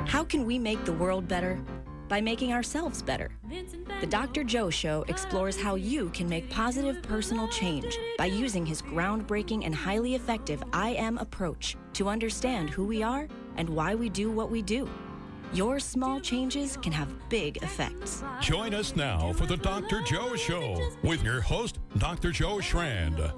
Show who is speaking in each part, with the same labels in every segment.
Speaker 1: How can we make the world better? By making ourselves better. The Dr. Joe Show explores how you can make positive personal change by using his groundbreaking and highly effective I Am approach to understand who we are and why we do what we do. Your small changes can have big effects.
Speaker 2: Join us now for the Dr. Joe Show with your host, Dr. Joe Schrand.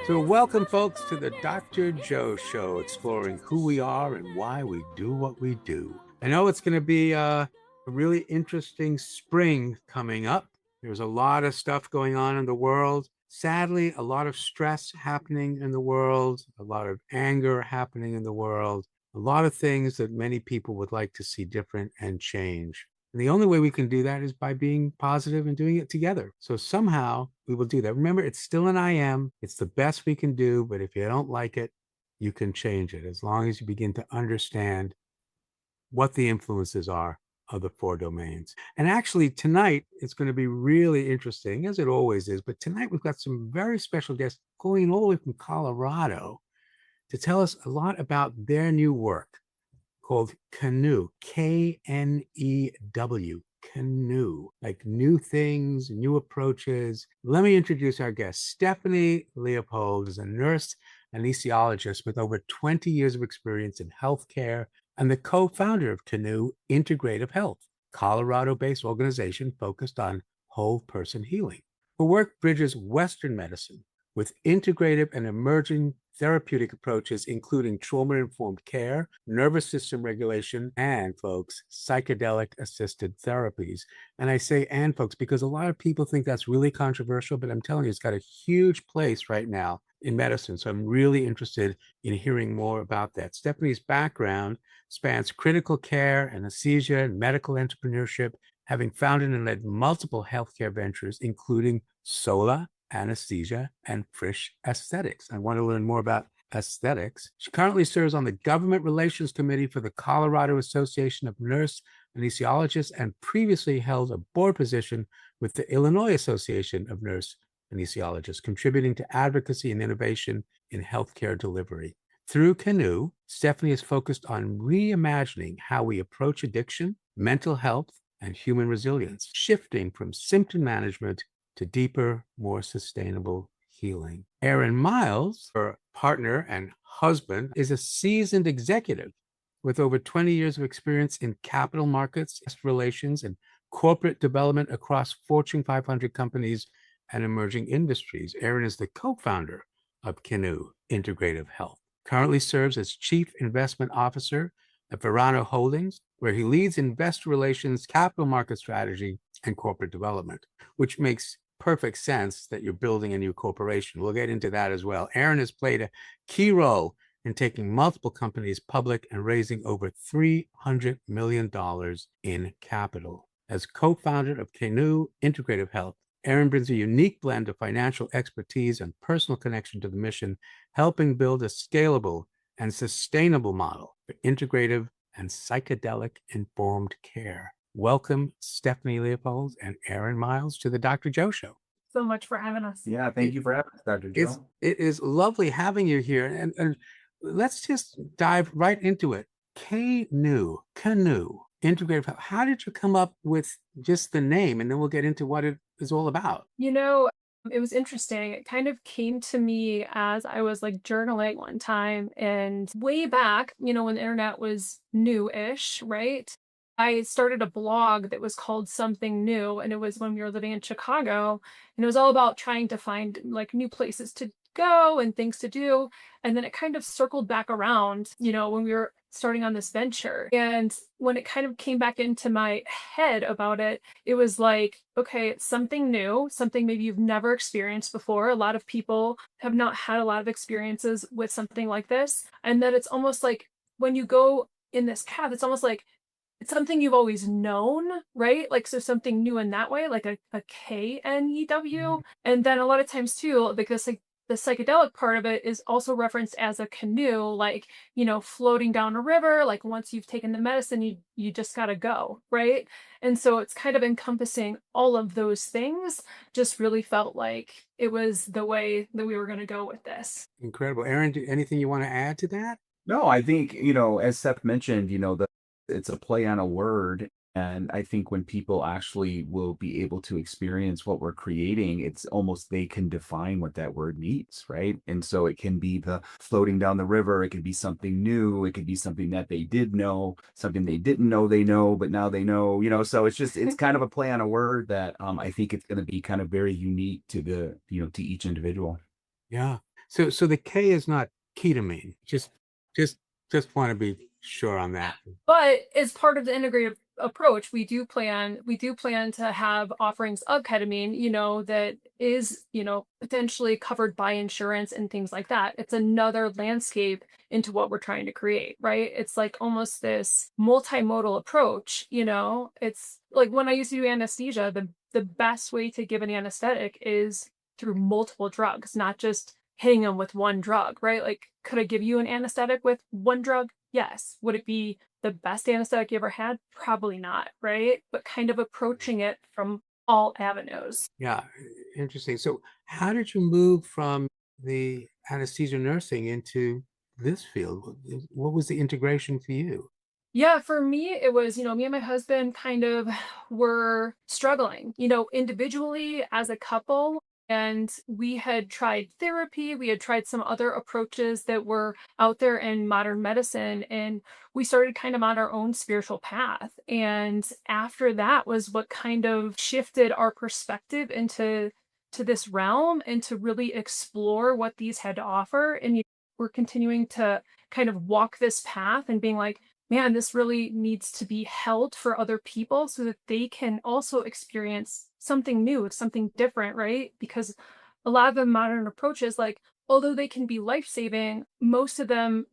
Speaker 3: So welcome, folks, to the Dr. Joe Show, exploring who we are and why we do what we do. I know it's going to be a really interesting spring coming up. There's a lot of stuff going on in the world. Sadly, a lot of stress happening in the world, a lot of anger happening in the world, a lot of things that many people would like to see different and change. And the only way we can do that is by being positive and doing it together. So somehow we will do that. Remember, it's still an I am. It's the best we can do. But if you don't like it, you can change it as long as you begin to understand what the influences are of the four domains. And actually, tonight, it's going to be really interesting, as it always is. But tonight, we've got some very special guests going all the way from Colorado to tell us a lot about their new work called KNEW, K-N-E-W, KNEW, like new things, new approaches. Let me introduce our guest. Stephanie Leopold is a nurse anesthesiologist with over 20 years of experience in healthcare and the co-founder of KNEW Integrative Health, Colorado-based organization focused on whole person healing. Her work bridges Western medicine with integrative and emerging therapeutic approaches, including trauma-informed care, nervous system regulation, and, folks, psychedelic-assisted therapies. And I say "and," folks, because a lot of people think that's really controversial, but I'm telling you, it's got a huge place right now in medicine. So I'm really interested in hearing more about that. Stephanie's background spans critical care, anesthesia, and medical entrepreneurship, having founded and led multiple healthcare ventures, including SOLA, anesthesia, and Frisch Aesthetics. I want to learn more about aesthetics. She currently serves on the Government Relations Committee for the Colorado Association of Nurse Anesthesiologists and previously held a board position with the Illinois Association of Nurse Anesthesiologists, contributing to advocacy and innovation in healthcare delivery. Through KNEW, Stephanie is focused on reimagining how we approach addiction, mental health, and human resilience, shifting from symptom management to deeper, more sustainable healing. Aaron Miles, her partner and husband, is a seasoned executive with over 20 years of experience in capital markets, relations, and corporate development across Fortune 500 companies and emerging industries. Aaron is the co-founder of KNEW Integrative Health, currently serves as Chief Investment Officer at Verano Holdings, where he leads investor relations, capital market strategy, and corporate development, which makes perfect sense that you're building a new corporation. We'll get into that as well. Aaron has played a key role in taking multiple companies public and raising over $300 million in capital. As co-founder of KNEW Integrative Health, Aaron brings a unique blend of financial expertise and personal connection to the mission, helping build a scalable and sustainable model for integrative and psychedelic-informed care. Welcome, Stephanie Leopold and Aaron Miles, to the Dr. Joe Show.
Speaker 4: So much for having us.
Speaker 5: Yeah, thank you for having us, Dr. Joe.
Speaker 3: It is lovely having you here. And let's just dive right into it. KNEW, Integrative Health. How did you come up with just the name? And then we'll get into what it is all about.
Speaker 4: You know, it was interesting. It kind of came to me as I was like journaling one time, and way back, when the internet was new-ish, right? I started a blog that was called Something New, and it was when we were living in Chicago, and it was all about trying to find like new places to go and things to do. And then it kind of circled back around, when we were starting on this venture. And when it kind of came back into my head about it, it was like, okay, it's something new, something maybe you've never experienced before. A lot of people have not had a lot of experiences with something like this. And then it's almost like when you go in this path, it's almost like it's something you've always known, right? Like, so something new in that way, like a KNEW. And then a lot of times too, because like the psychedelic part of it is also referenced as a canoe, like, floating down a river. Like once you've taken the medicine, you just got to go, right? And so it's kind of encompassing all of those things. Just really felt like it was the way that we were going to go with this.
Speaker 3: Incredible. Aaron, anything you want to add to that?
Speaker 5: No, I think, as Seth mentioned, it's a play on a word. And I think when people actually will be able to experience what we're creating, it's almost they can define what that word means, right? And so it can be the floating down the river, it could be something new, it could be something that they did know, something they didn't know they know, but now they know, so it's kind of a play on a word that I think it's going to be kind of very unique to to each individual.
Speaker 3: Yeah. So the K is not ketamine. Just just want to be sure on that.
Speaker 4: But as part of the integrative approach, we do plan to have offerings of ketamine, that is, potentially covered by insurance and things like that. It's another landscape into what we're trying to create, right? It's like almost this multimodal approach, It's like when I used to do anesthesia, the best way to give an anesthetic is through multiple drugs, not just hitting them with one drug, right? Like, could I give you an anesthetic with one drug? Yes. Would it be the best anesthetic you ever had? Probably not, right? But kind of approaching it from all avenues.
Speaker 3: Yeah, interesting. So how did you move from the anesthesia nursing into this field? What was the integration for you?
Speaker 4: Yeah, for me, it was, me and my husband kind of were struggling, individually as a couple. And we had tried therapy, we had tried some other approaches that were out there in modern medicine, and we started kind of on our own spiritual path. And after that was what kind of shifted our perspective into this realm and to really explore what these had to offer. And we're continuing to kind of walk this path and being like, man, this really needs to be held for other people so that they can also experience something new, something different, right? Because a lot of the modern approaches, like, although they can be life saving, most of them,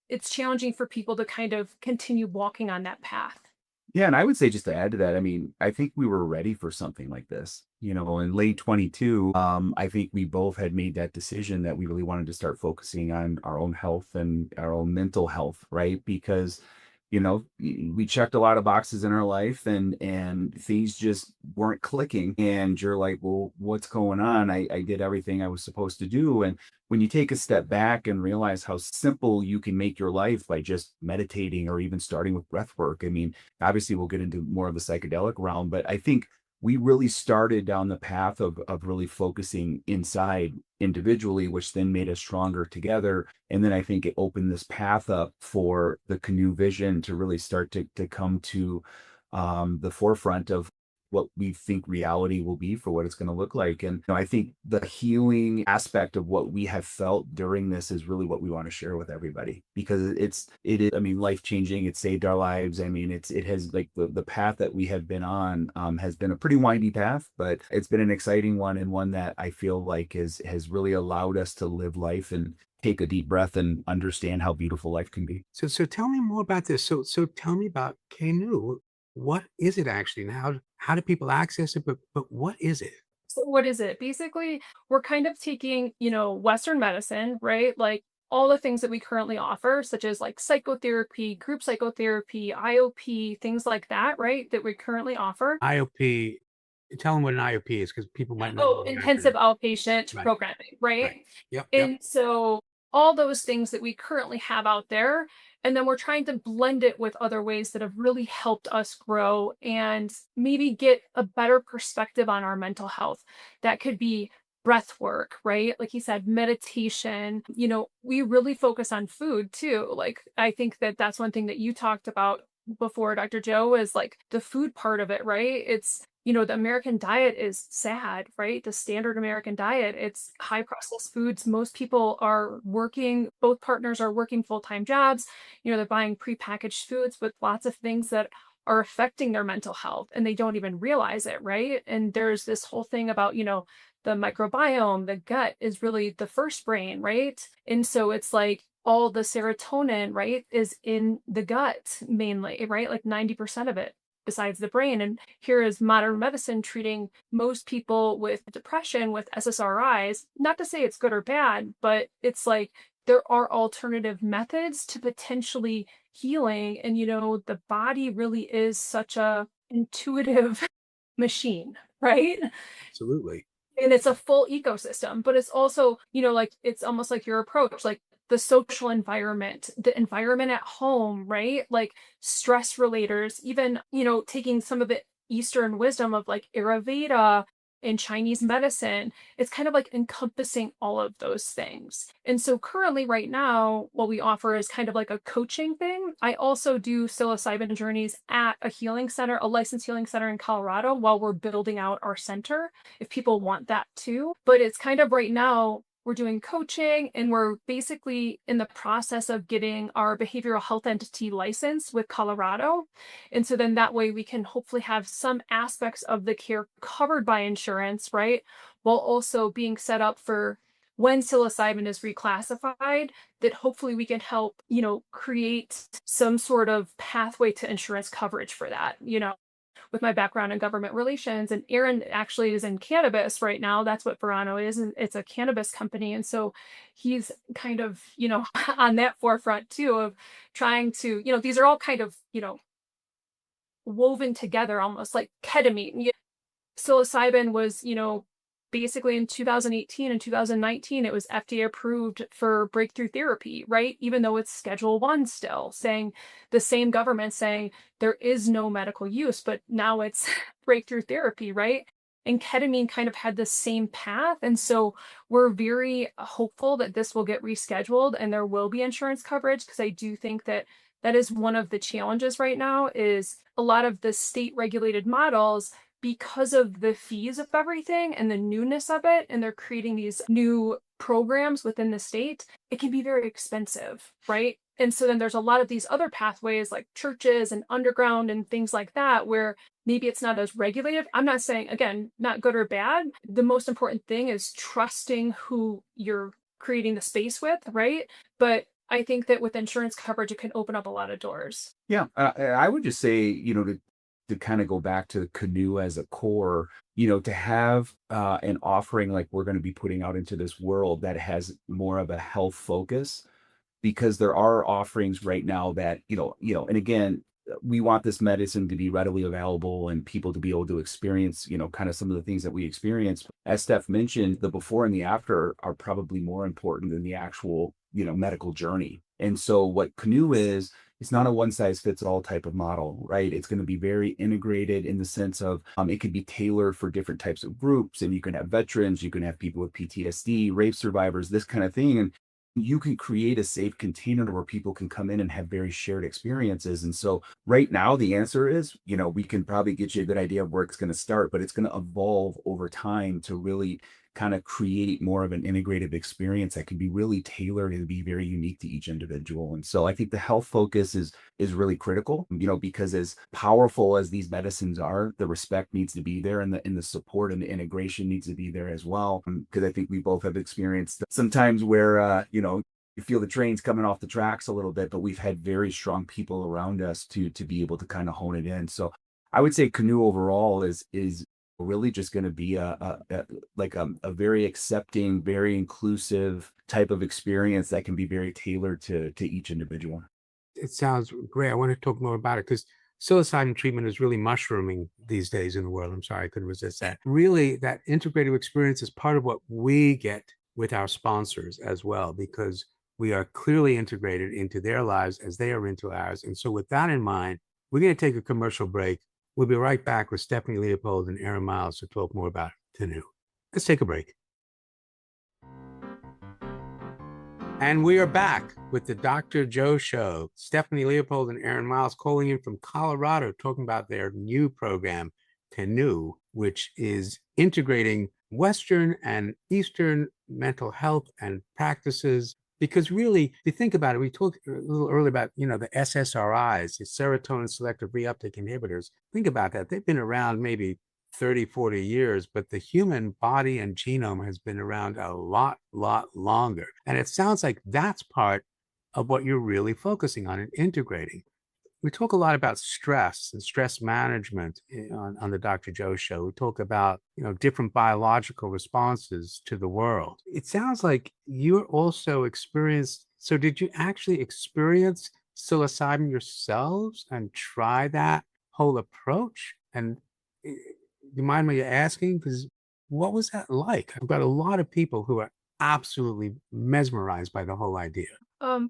Speaker 4: it's challenging for people to kind of continue walking on that path.
Speaker 5: Yeah, and I would say just to add to that, I mean, I think we were ready for something like this. In late 22, I think we both had made that decision that we really wanted to start focusing on our own health and our own mental health, right? Because, we checked a lot of boxes in our life and things just weren't clicking. And you're like, well, what's going on? I did everything I was supposed to do. And when you take a step back and realize how simple you can make your life by just meditating or even starting with breath work. I mean, obviously we'll get into more of the psychedelic realm, but I think we really started down the path of really focusing inside individually, which then made us stronger together. And then I think it opened this path up for the KNEW vision to really start to come to the forefront of what we think reality will be for what it's going to look like. And I think the healing aspect of what we have felt during this is really what we want to share with everybody, because it is, I mean, life changing. It saved our lives. I mean, it has, like, the path that we have been on has been a pretty windy path, but it's been an exciting one, and one that I feel like has really allowed us to live life and take a deep breath and understand how beautiful life can be.
Speaker 3: So tell me more about this. So tell me about KNEW. What is it actually, and how do people access it? But what is it?
Speaker 4: So what is it? Basically, we're kind of taking, Western medicine, right? Like all the things that we currently offer, such as like psychotherapy, group psychotherapy, IOP, things like that, right? That we currently offer.
Speaker 3: IOP. Tell them what an IOP is, because people might not
Speaker 4: Oh,
Speaker 3: know the
Speaker 4: intensive
Speaker 3: acronym.
Speaker 4: outpatient
Speaker 3: Right.
Speaker 4: programming, right?
Speaker 3: Right. Yep. Yep.
Speaker 4: And so all those things that we currently have out there, and then we're trying to blend it with other ways that have really helped us grow and maybe get a better perspective on our mental health. That could be breath work, right? Like he said, meditation. We really focus on food too. Like I think that that's one thing that you talked about before, Dr. Joe, is like the food part of it, right? It's the American diet is sad, right? The standard American diet, it's high processed foods. Most people are working, both partners are working full-time jobs. They're buying prepackaged foods with lots of things that are affecting their mental health and they don't even realize it, right? And there's this whole thing about, the microbiome, the gut is really the first brain, right? And so it's like all the serotonin, right, is in the gut mainly, right? Like 90% of it besides the brain. And here is modern medicine treating most people with depression with SSRIs. Not to say it's good or bad, but it's like there are alternative methods to potentially healing. And, the body really is such a intuitive machine, right?
Speaker 3: Absolutely.
Speaker 4: And it's a full ecosystem, but it's also, like it's almost like your approach, like the social environment, the environment at home, right? Like stress relators, even, taking some of the Eastern wisdom of like Ayurveda and Chinese medicine. It's kind of like encompassing all of those things. And so currently right now, what we offer is kind of like a coaching thing. I also do psilocybin journeys at a healing center, a licensed healing center in Colorado, while we're building out our center, if people want that too. But it's kind of right now, we're doing coaching and we're basically in the process of getting our behavioral health entity license with Colorado. And so then that way we can hopefully have some aspects of the care covered by insurance, right? While also being set up for when psilocybin is reclassified, that hopefully we can help, create some sort of pathway to insurance coverage for that, with my background in government relations. And Aaron actually is in cannabis right now. That's what Verano is. And it's a cannabis company. And so he's kind of, on that forefront too of trying to, these are all kind of, woven together almost like ketamine. Psilocybin was, basically in 2018 and 2019, it was FDA approved for breakthrough therapy, right? Even though it's Schedule 1 still, saying the same government saying there is no medical use, but now it's breakthrough therapy, right? And ketamine kind of had the same path. And so we're very hopeful that this will get rescheduled and there will be insurance coverage, because I do think that that is one of the challenges right now is a lot of the state regulated models, because of the fees of everything and the newness of it, and they're creating these new programs within the state, it can be very expensive, right? And so then there's a lot of these other pathways like churches and underground and things like that, where maybe it's not as regulated. I'm not saying, again, not good or bad. The most important thing is trusting who you're creating the space with, right? But I think that with insurance coverage, it can open up a lot of doors.
Speaker 5: Yeah, I would just say, to kind of go back to KNEW as a core, to have an offering like we're going to be putting out into this world that has more of a health focus, because there are offerings right now that, and again, we want this medicine to be readily available and people to be able to experience, kind of some of the things that we experience. As Steph mentioned, the before and the after are probably more important than the actual, medical journey. And so what KNEW is, it's not a one size fits all type of model, right? It's going to be very integrated in the sense of it could be tailored for different types of groups. And you can have veterans, you can have people with PTSD, rape survivors, this kind of thing. And you can create a safe container where people can come in and have very shared experiences. And so right now, the answer is, we can probably get you a good idea of where it's going to start, but it's going to evolve over time to really kind of create more of an integrative experience that can be really tailored and be very unique to each individual. And so I think the health focus is really critical, because as powerful as these medicines are, the respect needs to be there, and the support and the integration needs to be there as well. Because I think we both have experienced sometimes where, you feel the trains coming off the tracks a little bit, but we've had very strong people around us to be able to kind of hone it in. So I would say KNEW overall is really just going to be a very accepting, very inclusive type of experience that can be very tailored to each individual.
Speaker 3: It sounds great. I want to talk more about it because psilocybin treatment is really mushrooming these days in the world. I'm sorry, I couldn't resist that. Really, that integrative experience is part of what we get with our sponsors as well, because we are clearly integrated into their lives as they are into ours. And so with that in mind, we're going to take a commercial break. We'll be right back with Stephanie Leopold and Aaron Miles to talk more about KNEW. Let's take a break. And we are back with the Dr. Joe Show. Stephanie Leopold and Aaron Miles calling in from Colorado, talking about their new program, KNEW, which is integrating Western and Eastern mental health and practices. Because really, if you think about it, we talked a little earlier about, the SSRIs, the serotonin selective reuptake inhibitors. Think about that. They've been around maybe 30, 40 years, but the human body and genome has been around a lot longer. And it sounds like that's part of what you're really focusing on and integrating. We talk a lot about stress and stress management on the Dr. Joe Show. We talk about, different biological responses to the world. It sounds like you're also experienced. So did you actually experience psilocybin yourselves and try that whole approach? And you mind me asking, because What was that like? I've got a lot of people who are absolutely mesmerized by the whole idea.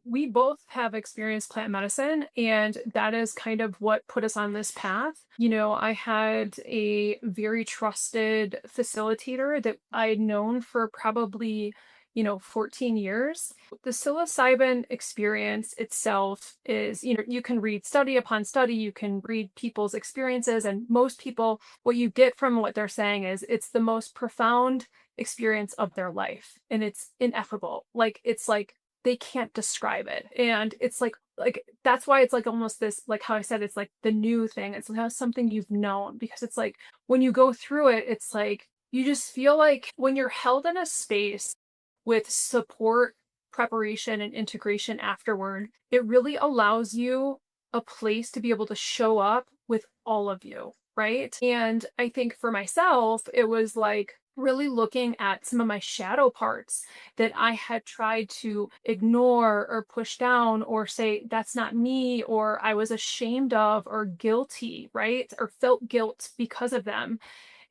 Speaker 4: We both have experienced plant medicine, and that is kind of what put us on this path. I had a very trusted facilitator that I had known for probably, 14 years. The psilocybin experience itself is, you can read study upon study, you can read people's experiences, and most people, what you get from what they're saying is it's the most profound experience of their life, and it's ineffable. It's like they can't describe it. And it's like that's why it's like almost this, like how I said, it's like the new thing. It's like something you've known, because it's like when you go through it, it's like you just feel like when you're held in a space with support, preparation, and integration afterward, it really allows you a place to be able to show up with all of you, right? And I think for myself, it was like really looking at some of my shadow parts that I had tried to ignore or push down or say, that's not me, or I was ashamed of or guilty, right? Or felt guilt because of them.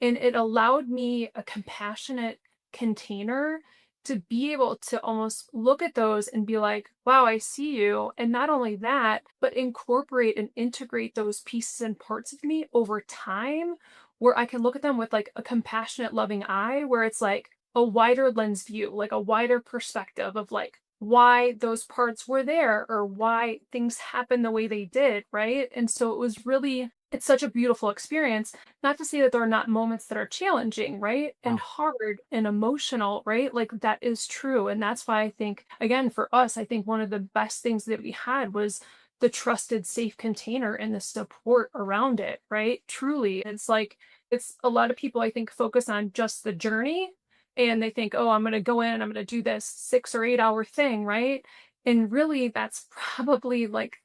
Speaker 4: And it allowed me a compassionate container to be able to almost look at those and be like, wow, I see you. And not only that, but incorporate and integrate those pieces and parts of me over time, where I can look at them with like a compassionate, loving eye, where it's like a wider lens view, like a wider perspective of like why those parts were there or why things happened the way they did, right? And so it was really, it's such a beautiful experience. Not to say that there are not moments that are challenging, right? And
Speaker 3: Wow.
Speaker 4: hard and emotional, right? Like that is true. And that's why I think, again, for us, I think one of the best things that we had was the trusted, safe container and the support around it, right? Truly. It's like, it's a lot of people, I think, focus on just the journey, and they think, oh, I'm going to go in, I'm going to do this 6 or 8 hour thing, right? And really, that's probably like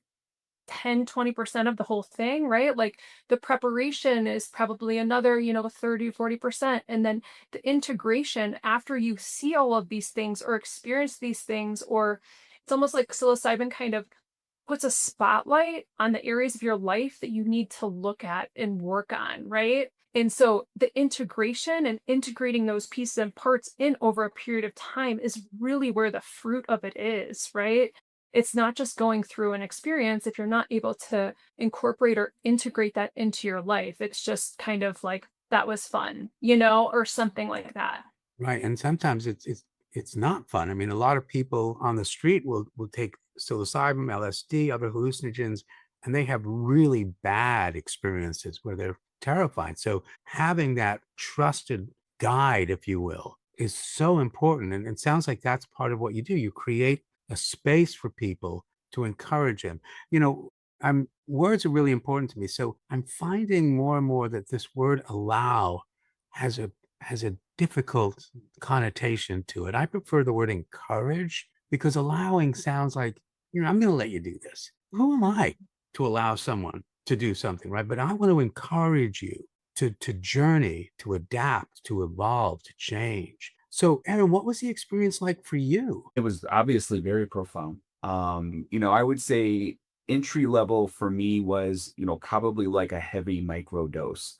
Speaker 4: 10-20% of the whole thing, right? Like the preparation is probably another, 30-40%. And then the integration after you see all of these things or experience these things, or it's almost like psilocybin kind of puts a spotlight on the areas of your life that you need to look at and work on, right? And so the integration and integrating those pieces and parts in over a period of time is really where the fruit of it is, right? It's not just going through an experience if you're not able to incorporate or integrate that into your life. It's just kind of like, that was fun, or something like that.
Speaker 3: Right. And sometimes it's not fun. I mean, a lot of people on the street will take psilocybin, LSD, other hallucinogens, and they have really bad experiences where they're terrified. So having that trusted guide, if you will, is so important. And it sounds like that's part of what you do. You create a space for people to encourage them. You know, I'm words are really important to me. So I'm finding more and more that this word allow has a difficult connotation to it. I prefer the word encourage, because allowing sounds like, I'm going to let you do this. Who am I to allow someone to do something, right? But I want to encourage you to journey, to adapt, to evolve, to change. So, Aaron, what was the experience like for you?
Speaker 5: It was obviously very profound. I would say entry level for me was, probably like a heavy micro dose,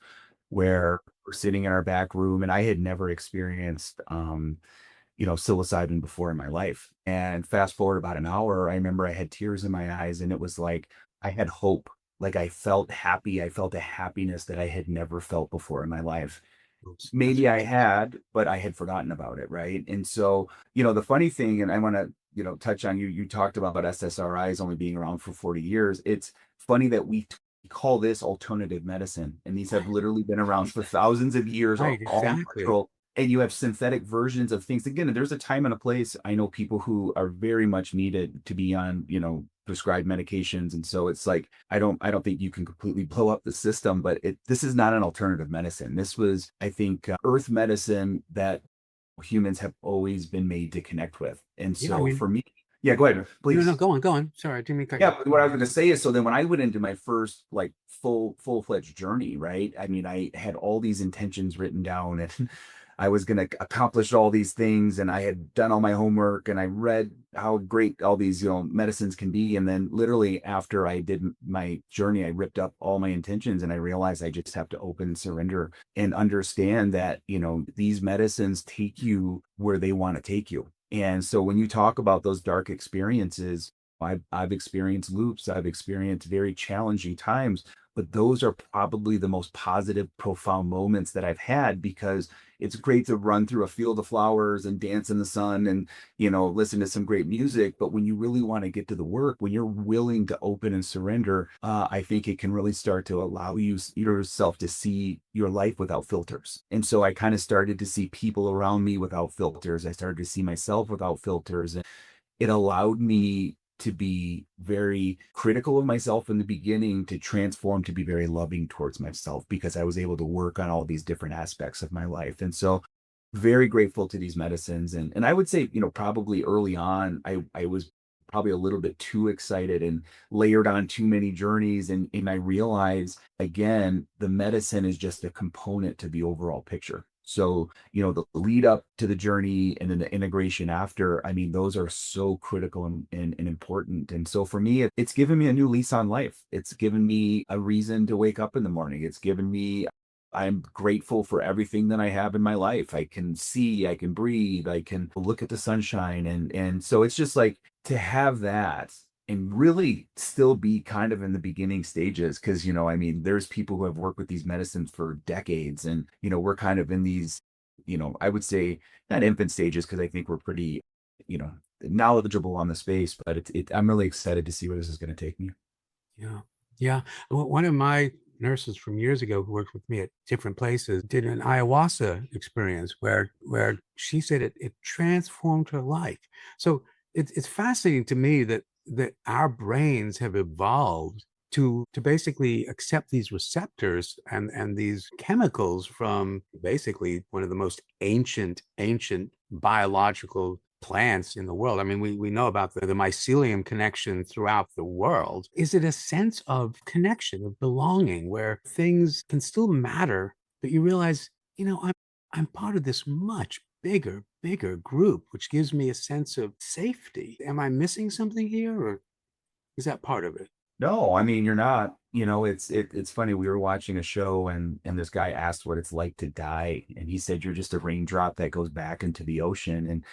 Speaker 5: where we're sitting in our back room and I had never experienced psilocybin before in my life. And fast forward about an hour, I remember I had tears in my eyes, and it was like I had hope. Like I felt happy. I felt a happiness that I had never felt before in my life.
Speaker 3: Oops.
Speaker 5: Maybe I had, but I had forgotten about it, right? And so, the funny thing, and I want to, touch on, you talked about SSRIs only being around for 40 years. It's funny that we call this alternative medicine, and these have literally been around for thousands of years,
Speaker 3: Right,
Speaker 5: all
Speaker 3: exactly.
Speaker 5: natural. And you have synthetic versions of things. Again, there's a time and a place. I know people who are very much needed to be on, prescribed medications. And so it's like, I don't think you can completely blow up the system, but this is not an alternative medicine. This was, I think, earth medicine that humans have always been made to connect with. And
Speaker 3: Yeah, I
Speaker 5: so
Speaker 3: mean,
Speaker 5: for me, yeah, go ahead,
Speaker 3: no,
Speaker 5: please.
Speaker 3: no, go on. Sorry, I didn't mean to cut you
Speaker 5: Yeah,
Speaker 3: off.
Speaker 5: but what I was going to say is, so then when I went into my first like full-fledged journey, right? I mean, I had all these intentions written down, and I was going to accomplish all these things, and I had done all my homework, and I read how great all these, medicines can be. And then literally after I did my journey, I ripped up all my intentions, and I realized I just have to open, surrender, and understand that, these medicines take you where they want to take you. And so when you talk about those dark experiences, I've experienced loops, I've experienced very challenging times, but those are probably the most positive, profound moments that I've had, because it's great to run through a field of flowers and dance in the sun and, listen to some great music. But when you really want to get to the work, when you're willing to open and surrender, I think it can really start to allow yourself to see your life without filters. And so I kind of started to see people around me without filters. I started to see myself without filters. And it allowed me to be very critical of myself in the beginning, to transform to be very loving towards myself, because I was able to work on all these different aspects of my life. And so very grateful to these medicines. And I would say, probably early on, I was probably a little bit too excited and layered on too many journeys. And I realized, again, the medicine is just a component to the overall picture. So, the lead up to the journey and then the integration after, I mean, those are so critical and important. And so for me, it's given me a new lease on life. It's given me a reason to wake up in the morning. I'm grateful for everything that I have in my life. I can see, I can breathe, I can look at the sunshine. And so it's just like to have that and really still be kind of in the beginning stages. Cause, there's people who have worked with these medicines for decades, and, we're kind of in these, I would say not infant stages, cause I think we're pretty, you know, knowledgeable on the space, but I'm really excited to see where this is going to take me.
Speaker 3: Yeah. Yeah. One of my nurses from years ago who worked with me at different places did an ayahuasca experience where she said it transformed her life. So it's fascinating to me that our brains have evolved to basically accept these receptors and these chemicals from basically one of the most ancient biological plants in the world. I mean, we know about the mycelium connection throughout the world. Is it a sense of connection, of belonging, where things can still matter, but you realize, I'm part of this much bigger group, which gives me a sense of safety. Am I missing something here, or is that part of it?
Speaker 5: No, I mean, you're not. It's funny. We were watching a show, and this guy asked what it's like to die, and he said you're just a raindrop that goes back into the ocean. And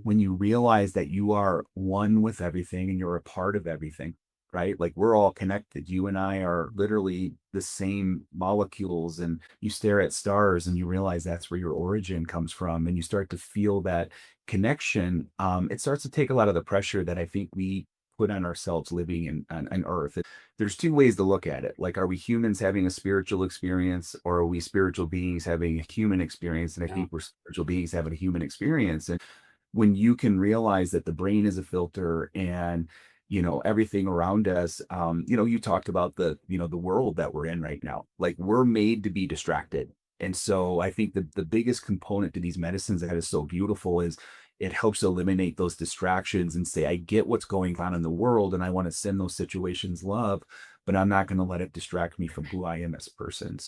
Speaker 5: when you realize that you are one with everything and you're a part of everything, right? Like we're all connected. You and I are literally the same molecules, and you stare at stars and you realize that's where your origin comes from, and you start to feel that connection. It starts to take a lot of the pressure that I think we put on ourselves living on Earth. There's two ways to look at it. Like, are we humans having a spiritual experience, or are we spiritual beings having a human experience? And I
Speaker 3: Yeah.
Speaker 5: think we're spiritual beings having a human experience. And when you can realize that the brain is a filter, and everything around us, you talked about the world that we're in right now. Like, we're made to be distracted. And so I think the biggest component to these medicines that is so beautiful is it helps eliminate those distractions and say, I get what's going on in the world, and I want to send those situations love, but I'm not going to let it distract me from who I am as a person.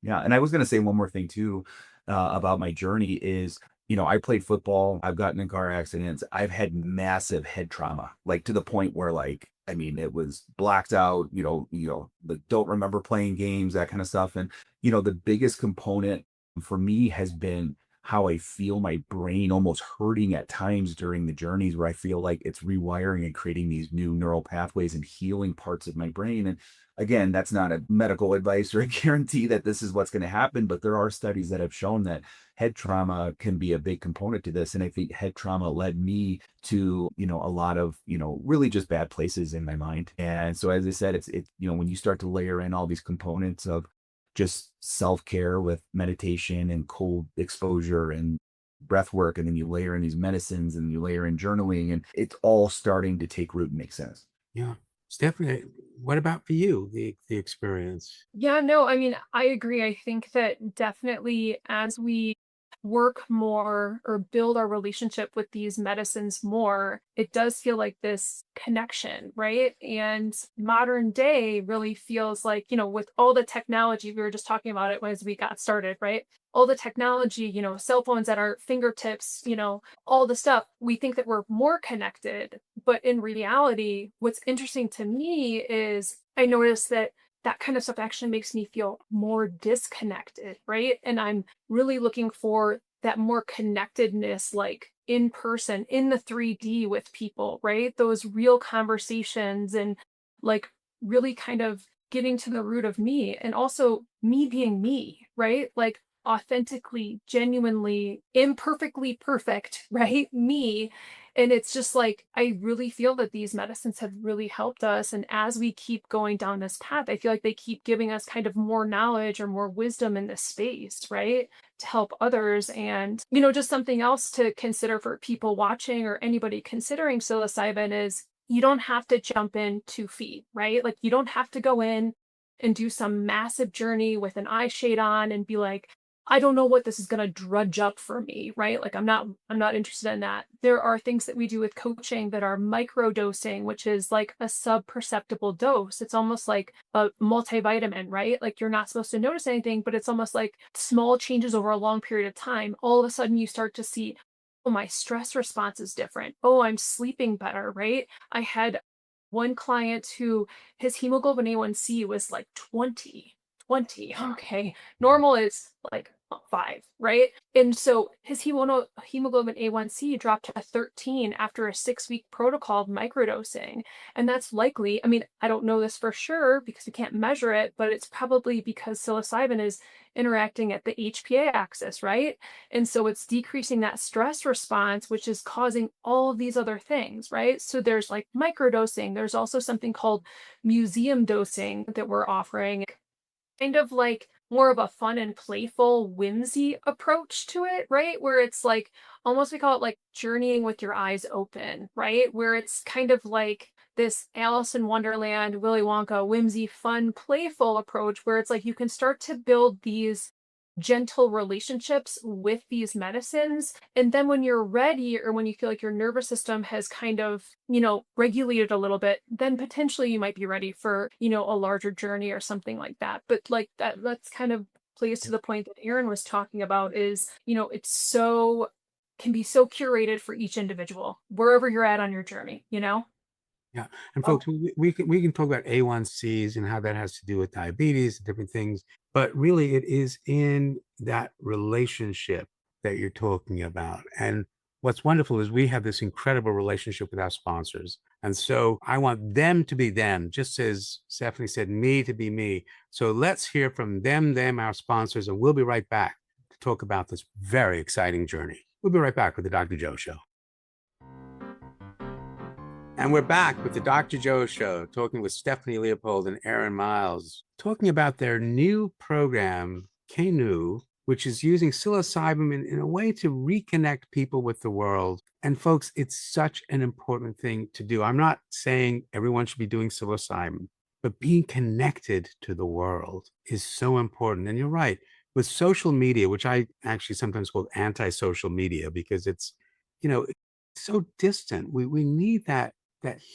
Speaker 5: Yeah. And I was going to say one more thing too, about my journey is, I played football. I've gotten in car accidents. I've had massive head trauma, like to the point where, like, I mean, it was blacked out, don't remember playing games, that kind of stuff. And, the biggest component for me has been how I feel my brain almost hurting at times during the journeys, where I feel like it's rewiring and creating these new neural pathways and healing parts of my brain. And again, that's not a medical advice or a guarantee that this is what's going to happen, but there are studies that have shown that head trauma can be a big component to this. And I think head trauma led me to, a lot of, really just bad places in my mind. And so, as I said, it's when you start to layer in all these components of just self-care with meditation and cold exposure and breath work, and then you layer in these medicines and you layer in journaling, and it's all starting to take root and make sense.
Speaker 3: Yeah. Stephanie, what about for you, the experience?
Speaker 4: Yeah, no, I mean, I agree. I think that definitely as we work more or build our relationship with these medicines more, it does feel like this connection, right? And modern day really feels like, with all the technology, we were just talking about it as we got started, right? All the technology, cell phones at our fingertips, all the stuff, we think that we're more connected. But in reality, what's interesting to me is I noticed that that kind of stuff actually makes me feel more disconnected, right? And I'm really looking for that more connectedness, like in person, in the 3D with people, right? Those real conversations and like really kind of getting to the root of me and also me being me, right? Like authentically, genuinely, imperfectly perfect, right? Me. And it's just like, I really feel that these medicines have really helped us. And as we keep going down this path, I feel like they keep giving us kind of more knowledge or more wisdom in this space, right? To help others. And, just something else to consider for people watching or anybody considering psilocybin is you don't have to jump in 2 feet, right? Like you don't have to go in and do some massive journey with an eye shade on and be like, I don't know what this is going to drudge up for me, right? Like I'm not interested in that. There are things that we do with coaching that are micro dosing, which is like a sub-perceptible dose. It's almost like a multivitamin, right? Like you're not supposed to notice anything, but it's almost like small changes over a long period of time. All of a sudden you start to see, oh, my stress response is different. Oh, I'm sleeping better, right? I had one client who his hemoglobin A1C was like 20. 20. Okay. Normal is like 5, right? And so his hemoglobin A1C dropped to 13 after a 6-week protocol of microdosing. And that's likely, I mean, I don't know this for sure because we can't measure it, but it's probably because psilocybin is interacting at the HPA axis, right? And so it's decreasing that stress response, which is causing all of these other things, right? So there's like microdosing. There's also something called museum dosing that we're offering, kind of like more of a fun and playful whimsy approach to it, right? Where it's like almost we call it like journeying with your eyes open, right? Where it's kind of like this Alice in Wonderland, Willy Wonka, whimsy, fun, playful approach where it's like you can start to build these gentle relationships with these medicines. And then when you're ready or when you feel like your nervous system has kind of, regulated a little bit, then potentially you might be ready for, a larger journey or something like that. But like that's kind of plays to the point that Aaron was talking about is, it's so can be so curated for each individual, wherever you're at on your journey.
Speaker 3: Yeah. And folks, we can talk about A1Cs and how that has to do with diabetes and different things, but really it is in that relationship that you're talking about. And what's wonderful is we have this incredible relationship with our sponsors. And so I want them to be them, just as Stephanie said, me to be me. So let's hear from them, our sponsors, and we'll be right back to talk about this very exciting journey. We'll be right back with the Dr. Joe Show. And we're back with the Dr. Joe Show, talking with Stephanie Leopold and Aaron Miles, talking about their new program, KNEW, which is using psilocybin in a way to reconnect people with the world. And folks, it's such an important thing to do. I'm not saying everyone should be doing psilocybin, but being connected to the world is so important. And you're right, with social media, which I actually sometimes call anti-social media because it's, so distant. We need that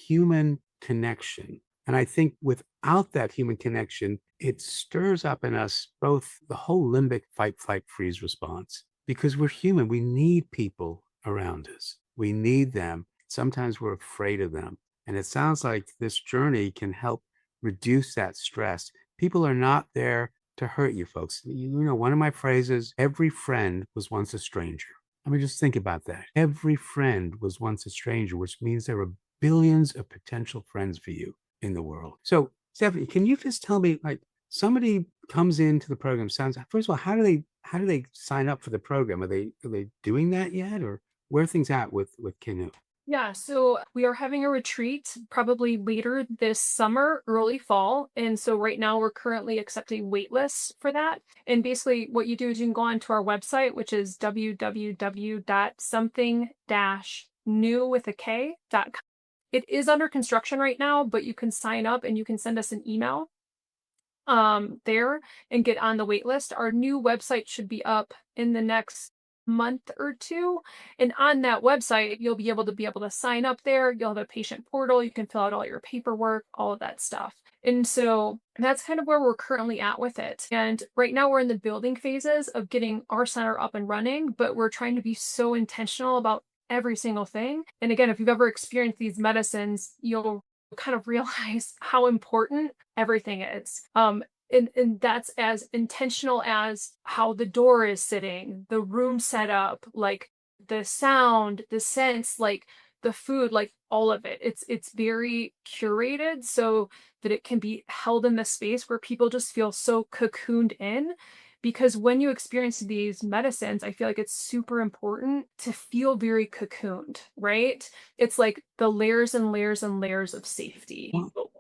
Speaker 3: human connection. And I think without that human connection, it stirs up in us both the whole limbic fight, flight, freeze response, because we're human. We need people around us. We need them. Sometimes we're afraid of them. And it sounds like this journey can help reduce that stress. People are not there to hurt you, folks. One of my phrases, every friend was once a stranger. I mean, just think about that. Every friend was once a stranger, which means there were billions of potential friends for you in the world. So, Stephanie, can you just tell me, like, somebody comes into the program, first of all, how do they sign up for the program? Are they doing that yet, or where are things at with KNEW?
Speaker 4: Yeah, so we are having a retreat probably later this summer, early fall. And so right now we're currently accepting wait lists for that. And basically what you do is you can go onto our website, which is www.something-new.com. It is under construction right now, but you can sign up and you can send us an email there and get on the wait list. Our new website should be up in the next month or two. And on that website, you'll be able to sign up there. You'll have a patient portal. You can fill out all your paperwork, all of that stuff. And so that's kind of where we're currently at with it. And right now we're in the building phases of getting our center up and running, but we're trying to be so intentional about every single thing. And again, if you've ever experienced these medicines, you'll kind of realize how important everything is. And that's as intentional as how the door is sitting, the room set up, like the sound, the sense, like the food, like all of it. It's very curated so that it can be held in the space where people just feel so cocooned in. Because when you experience these medicines, I feel like it's super important to feel very cocooned, right? It's like the layers and layers and layers of safety.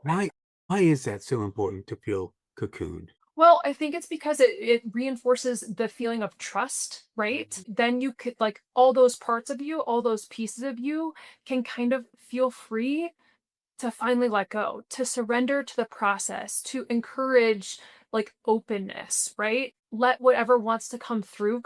Speaker 3: Why is that so important to feel cocooned?
Speaker 4: Well, I think it's because it reinforces the feeling of trust, right? Then you could, like, all those parts of you, all those pieces of you can kind of feel free to finally let go, to surrender to the process, to encourage like openness, right? Let whatever wants to come through,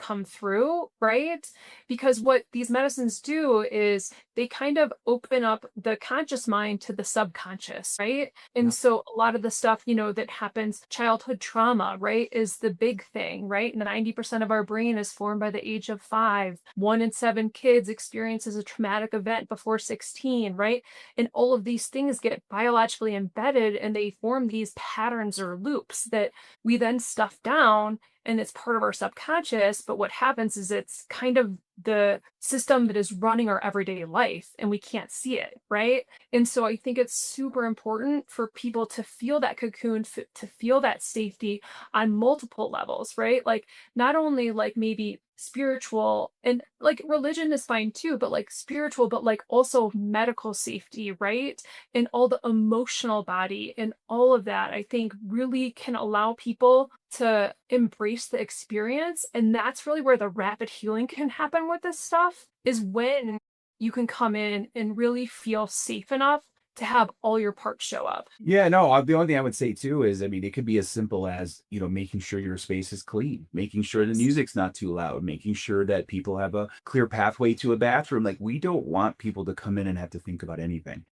Speaker 4: right? Because what these medicines do is they kind of open up the conscious mind to the subconscious, right? And
Speaker 3: Yeah.
Speaker 4: so a lot of the stuff, that happens, childhood trauma, right, is the big thing, right? 90% of our brain is formed by the age of 5. 1 in 7 kids experiences a traumatic event before 16, right? And all of these things get biologically embedded and they form these patterns or loops that we then stuff down and it's part of our subconscious. But what happens is it's kind of the system that is running our everyday life and we can't see it, right? And so I think it's super important for people to feel that cocoon, to feel that safety on multiple levels, right? Like not only like maybe spiritual and like religion is fine too, but like spiritual, but like also medical safety, right? And all the emotional body and all of that, I think really can allow people to embrace the experience. And that's really where the rapid healing can happen with this stuff, is when you can come in and really feel safe enough to have all your parts show up.
Speaker 5: Yeah, no, the only thing I would say too is, I mean, it could be as simple as, making sure your space is clean, making sure the music's not too loud, making sure that people have a clear pathway to a bathroom. Like, we don't want people to come in and have to think about anything.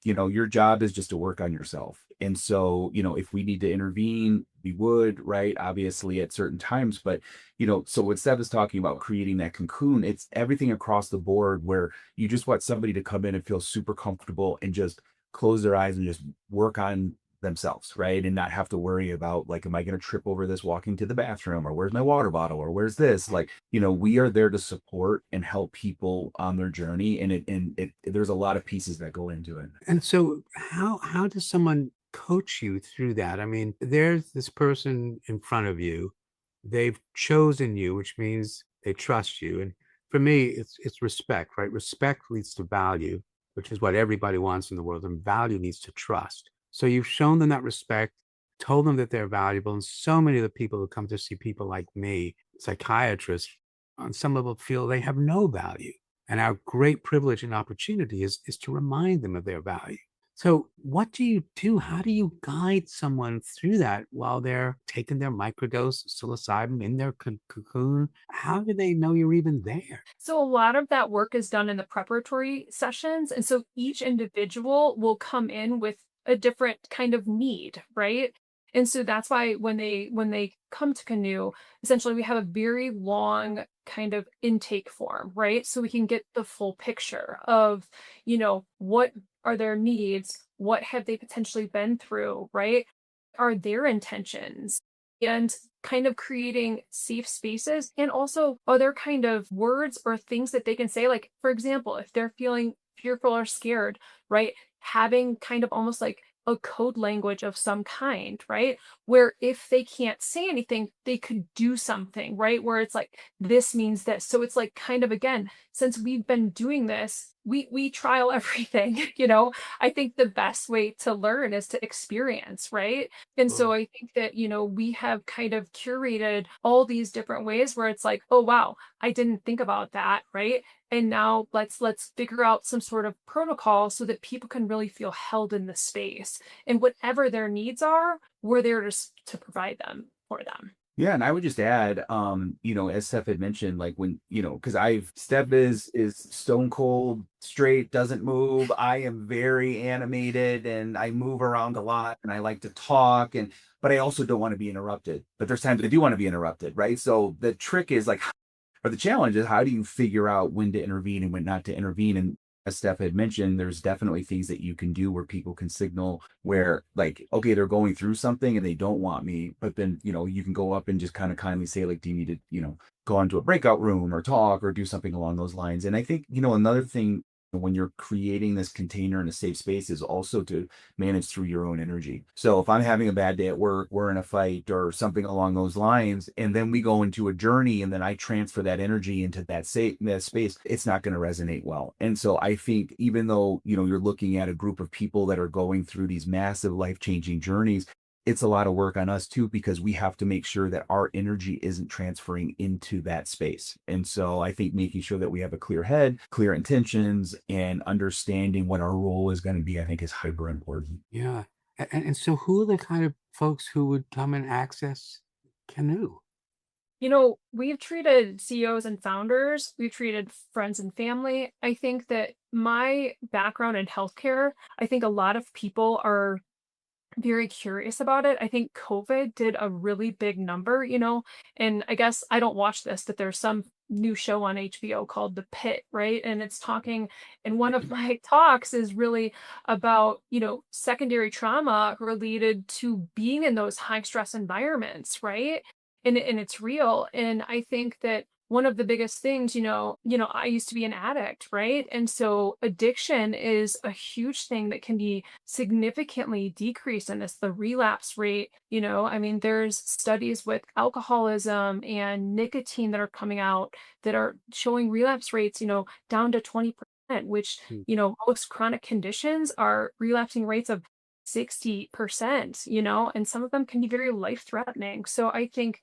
Speaker 5: Your job is just to work on yourself. And so, if we need to intervene, we would, right? Obviously at certain times, but, so what Steph is talking about, creating that cocoon, it's everything across the board where you just want somebody to come in and feel super comfortable and just close their eyes and just work on themselves, right? And not have to worry about, like, am I going to trip over this walking to the bathroom, or where's my water bottle, or where's this? Like, we are there to support and help people on their journey. And there's a lot of pieces that go into it.
Speaker 3: And so how does someone coach you through that? I mean, there's this person in front of you. They've chosen you, which means they trust you. And for me, it's respect, right? Respect leads to value, which is what everybody wants in the world, and value leads to trust. So you've shown them that respect, told them that they're valuable, and so many of the people who come to see people like me, psychiatrists, on some level feel they have no value. And our great privilege and opportunity is to remind them of their value. So what do you do? How do you guide someone through that while they're taking their microdose psilocybin in their cocoon? How do they know you're even there?
Speaker 4: So a lot of that work is done in the preparatory sessions. And so each individual will come in with a different kind of need, right? And so that's why when they come to KNEW, essentially we have a very long kind of intake form, right? So we can get the full picture of, what are their needs? What have they potentially been through, right? Are their intentions? And kind of creating safe spaces, and also other kind of words or things that they can say. Like, for example, if they're feeling fearful or scared, right? Having kind of almost like a code language of some kind, right? Where if they can't say anything, they could do something, right? Where it's like, this means this. So it's like kind of, again, since we've been doing this, we trial everything, I think the best way to learn is to experience, right? And so I think that, we have kind of curated all these different ways where it's like, oh, wow, I didn't think about that, right? And now let's figure out some sort of protocol so that people can really feel held in the space. And whatever their needs are, we're there to provide them for them.
Speaker 5: Yeah, and I would just add, as Steph had mentioned, like when, because Steph is stone cold, straight, doesn't move. I am very animated and I move around a lot and I like to talk but I also don't want to be interrupted. But there's times I do want to be interrupted, right? So the trick is like, or the challenge is how do you figure out when to intervene and when not to intervene? And as Steph had mentioned, there's definitely things that you can do where people can signal where, like, okay, they're going through something and they don't want me, but then, you can go up and just kind of kindly say, like, do you need to, go into a breakout room or talk or do something along those lines? And I think, another thing when you're creating this container in a safe space is also to manage through your own energy. So if I'm having a bad day at work, we're in a fight or something along those lines, and then we go into a journey and then I transfer that energy into that space, it's not going to resonate well. And so I think even though, you're looking at a group of people that are going through these massive life-changing journeys, it's a lot of work on us too, because we have to make sure that our energy isn't transferring into that space. And so I think making sure that we have a clear head, clear intentions, and understanding what our role is going to be, I think is hyper important.
Speaker 3: Yeah. And so who are the kind of folks who would come and access KNEW?
Speaker 4: We've treated CEOs and founders, we've treated friends and family. I think that my background in healthcare, I think a lot of people are very curious about it. I think COVID did a really big number, and I guess I don't watch this, but there's some new show on HBO called The Pit, right? And it's talking, and one of my talks is really about, secondary trauma related to being in those high stress environments, right? And it's real. And I think that one of the biggest things, I used to be an addict, right? And so addiction is a huge thing that can be significantly decreased, and it's the relapse rate. I mean, there's studies with alcoholism and nicotine that are coming out that are showing relapse rates, down to 20%, which,
Speaker 3: Hmm.
Speaker 4: Most chronic conditions are relapsing rates of 60%, and some of them can be very life threatening. So I think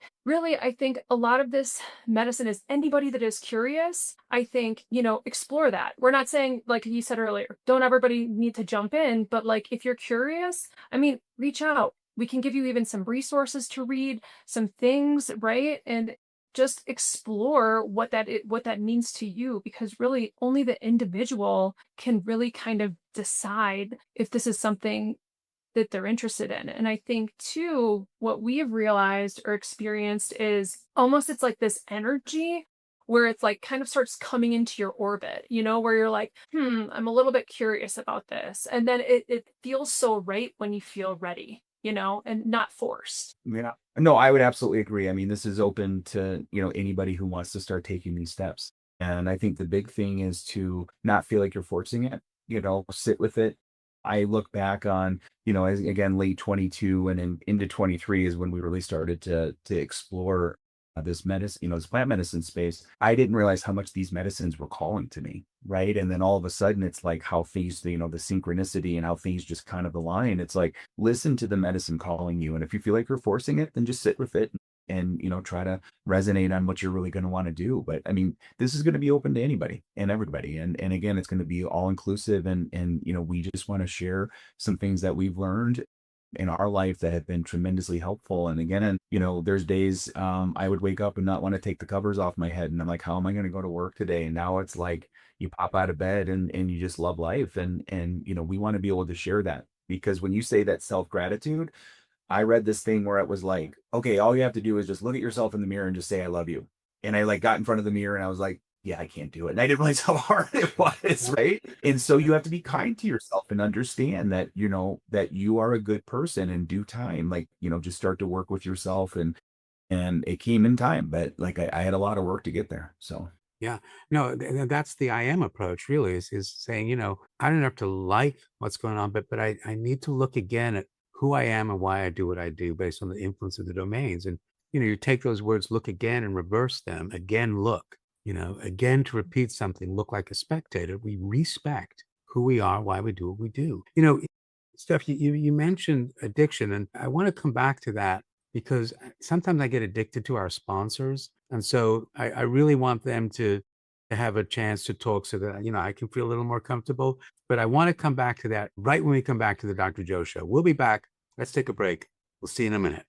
Speaker 4: a lot of this medicine is anybody that is curious, I think, explore that. We're not saying, like you said earlier, don't everybody need to jump in, but like if you're curious, I mean, reach out. We can give you even some resources to read, some things, right? And just explore what that means to you, because really only the individual can really kind of decide if this is something that they're interested in. And I think too, what we have realized or experienced is almost it's like this energy where it's like kind of starts coming into your orbit, where you're like, I'm a little bit curious about this. And then it feels so right when you feel ready, and not forced.
Speaker 5: Yeah. No, I would absolutely agree. I mean, this is open to, anybody who wants to start taking these steps. And I think the big thing is to not feel like you're forcing it, sit with it. I look back on, as again, late 22 and into 23 is when we really started to explore this medicine, this plant medicine space. I didn't realize how much these medicines were calling to me, right? And then all of a sudden, it's like how things, the synchronicity and how things just kind of align. It's like, listen to the medicine calling you. And if you feel like you're forcing it, then just sit with it and, try to resonate on what you're really going to want to do. But I mean, this is going to be open to anybody and everybody. And again, it's going to be all inclusive. And, we just want to share some things that we've learned in our life that have been tremendously helpful. And again, there's days I would wake up and not want to take the covers off my head. And I'm like, how am I going to go to work today? And now it's like you pop out of bed and you just love life. And we want to be able to share that, because when you say that self-gratitude, I read this thing where it was like, okay, all you have to do is just look at yourself in the mirror and just say, I love you. And I like got in front of the mirror and I was like, yeah, I can't do it. And I didn't realize how hard it was, right? And so you have to be kind to yourself and understand that, that you are a good person in due time. Like, just start to work with yourself and it came in time, but like I had a lot of work to get there. So
Speaker 3: Yeah, no, that's the I am approach really is saying, I don't have to like what's going on, but I need to look again at who I am and why I do what I do based on the influence of the domains. And, you take those words, look again, and reverse them. Again, look, again, to repeat something, look like a spectator. We respect who we are, why we do what we do. Steph, you mentioned addiction, and I want to come back to that because sometimes I get addicted to our sponsors. And so I really want them to have a chance to talk so that, I can feel a little more comfortable. But I want to come back to that right when we come back to the Dr. Joe Show. We'll be back. Let's take a break. We'll see you in a minute.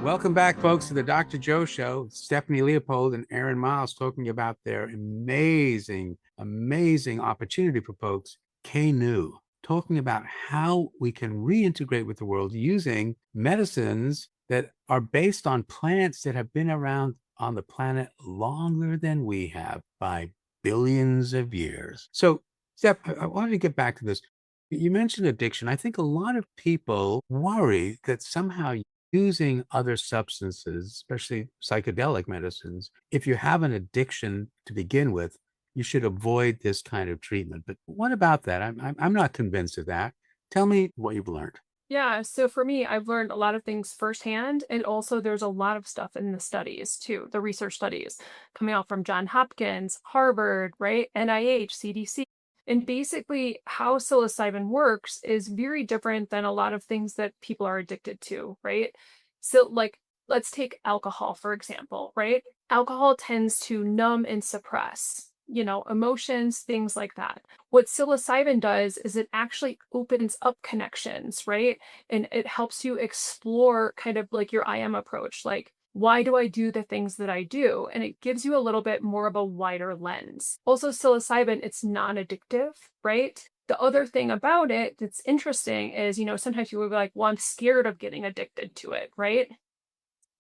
Speaker 3: Welcome back, folks, to the Dr. Joe Show. Stephanie Leopold and Aaron Miles talking about their amazing, amazing opportunity for folks, KNEW, talking about how we can reintegrate with the world using medicines that are based on plants that have been around on the planet longer than we have by billions of years. So, Steph, I wanted to get back to this. You mentioned addiction. I think a lot of people worry that somehow using other substances, especially psychedelic medicines, if you have an addiction to begin with, you should avoid this kind of treatment. But what about that? I'm not convinced of that. Tell me what you've learned.
Speaker 4: Yeah, so for me, I've learned a lot of things firsthand, and also there's a lot of stuff in the studies too, the research studies coming out from Johns Hopkins, Harvard, right? NIH, CDC. And basically, how psilocybin works is very different than a lot of things that people are addicted to, right? So, like, let's take alcohol, for example, right? Alcohol tends to numb and suppress, emotions, things like that. What psilocybin does is it actually opens up connections, right? And it helps you explore kind of like your I am approach, like, why do I do the things that I do? And it gives you a little bit more of a wider lens. Also, psilocybin, it's non-addictive, right? The other thing about it that's interesting is, sometimes you will be like, well, I'm scared of getting addicted to it, right?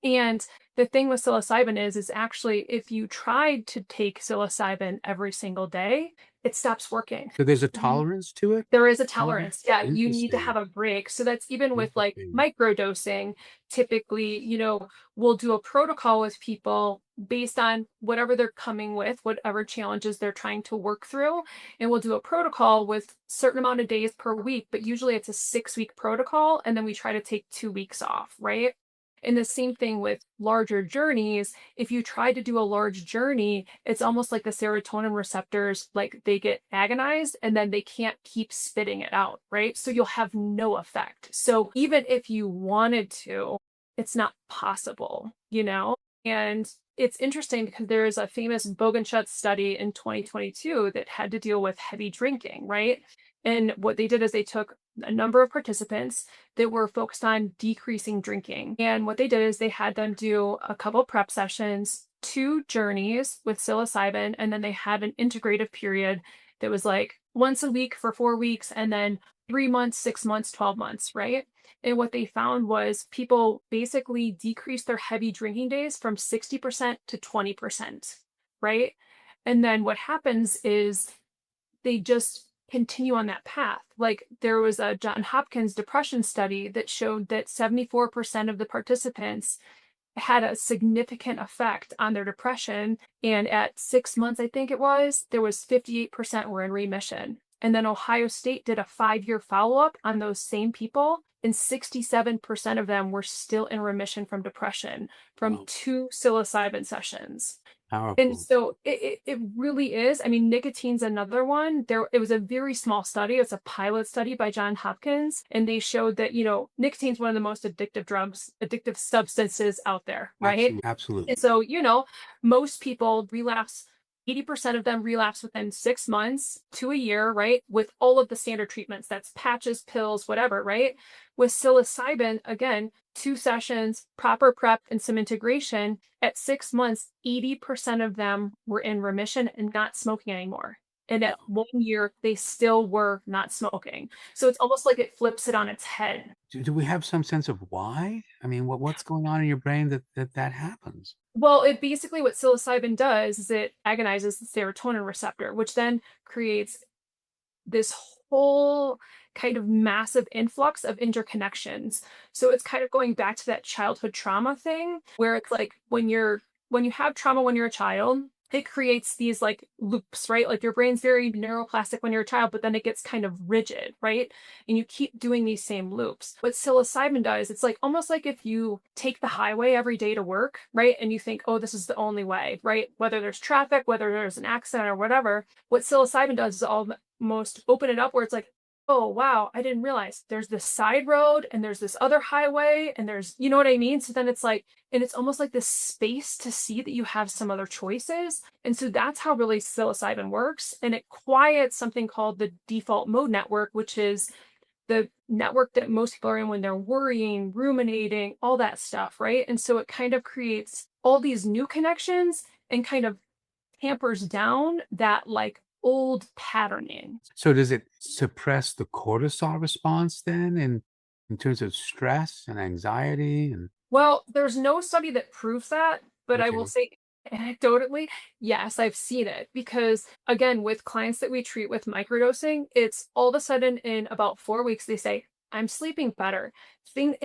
Speaker 4: And the thing with psilocybin is actually if you tried to take psilocybin every single day, it stops working.
Speaker 3: So there's a tolerance to it?
Speaker 4: There is a tolerance. Yeah, you need to
Speaker 3: Interesting.
Speaker 4: have a break. So that's even with like
Speaker 3: Interesting.
Speaker 4: microdosing. Typically, we'll do a protocol with people based on whatever they're coming with, whatever challenges they're trying to work through. And we'll do a protocol with certain amount of days per week, but usually it's a 6-week protocol. And then we try to take 2 weeks off, right? And the same thing with larger journeys. If you try to do a large journey, it's almost like the serotonin receptors, like they get agonized and then they can't keep spitting it out, right? So you'll have no effect. So even if you wanted to, it's not possible, And it's interesting because there is a famous Bogenschutz study in 2022 that had to deal with heavy drinking, right? And what they did is they took a number of participants that were focused on decreasing drinking. And what they did is they had them do a couple prep sessions, 2 journeys with psilocybin, and then they had an integrative period that was like once a week for 4 weeks, and then 3 months, 6 months, 12 months, right? And what they found was people basically decreased their heavy drinking days from 60% to 20%, right? And then what happens is they just continue on that path. Like there was a Johns Hopkins depression study that showed that 74% of the participants had a significant effect on their depression. And at 6 months, I think it was, there was 58% were in remission. And then Ohio State did a 5-year follow-up on those same people, and 67% of them were still in remission from depression from
Speaker 3: Wow.
Speaker 4: 2 psilocybin sessions.
Speaker 3: Powerful.
Speaker 4: And so it really is. I mean, nicotine's another one. It was a very small study. It's a pilot study by Johns Hopkins, and they showed that, nicotine's one of the most addictive substances out there, right?
Speaker 3: Absolutely.
Speaker 4: And so, most people relapse. 80% of them relapse within 6 months to a year, right? With all of the standard treatments, that's patches, pills, whatever, right? With psilocybin, again, 2 sessions, proper prep, and some integration. At 6 months, 80% of them were in remission and not smoking anymore. And at 1 year, they still were not smoking. So it's almost like it flips it on its head.
Speaker 3: Do we have some sense of why? I mean, what's going on in your brain that happens?
Speaker 4: Well, it basically what psilocybin does is it agonizes the serotonin receptor, which then creates this whole kind of massive influx of interconnections. So it's kind of going back to that childhood trauma thing where it's like when you have trauma when you're a child, it creates these like loops, right? Like your brain's very neuroplastic when you're a child, but then it gets kind of rigid, right? And you keep doing these same loops. What psilocybin does, it's like almost like if you take the highway every day to work, right? And you think, oh, this is the only way, right? Whether there's traffic, whether there's an accident or whatever, what psilocybin does is almost open it up where it's like, oh, wow, I didn't realize there's this side road and there's this other highway and there's, you know what I mean? So then it's like, and it's almost like this space to see that you have some other choices. And so that's how really psilocybin works. And it quiets something called the default mode network, which is the network that most people are in when they're worrying, ruminating, all that stuff, right? And so it kind of creates all these new connections and kind of tampers down that like old patterning.
Speaker 3: So does it suppress the cortisol response then in terms of stress and anxiety and
Speaker 4: Well, there's no study that proves that, but I will
Speaker 3: okay.
Speaker 4: say anecdotally, yes, I've seen it because again, with clients that we treat with microdosing, it's all of a sudden in about 4 weeks they say, "I'm sleeping better." Thing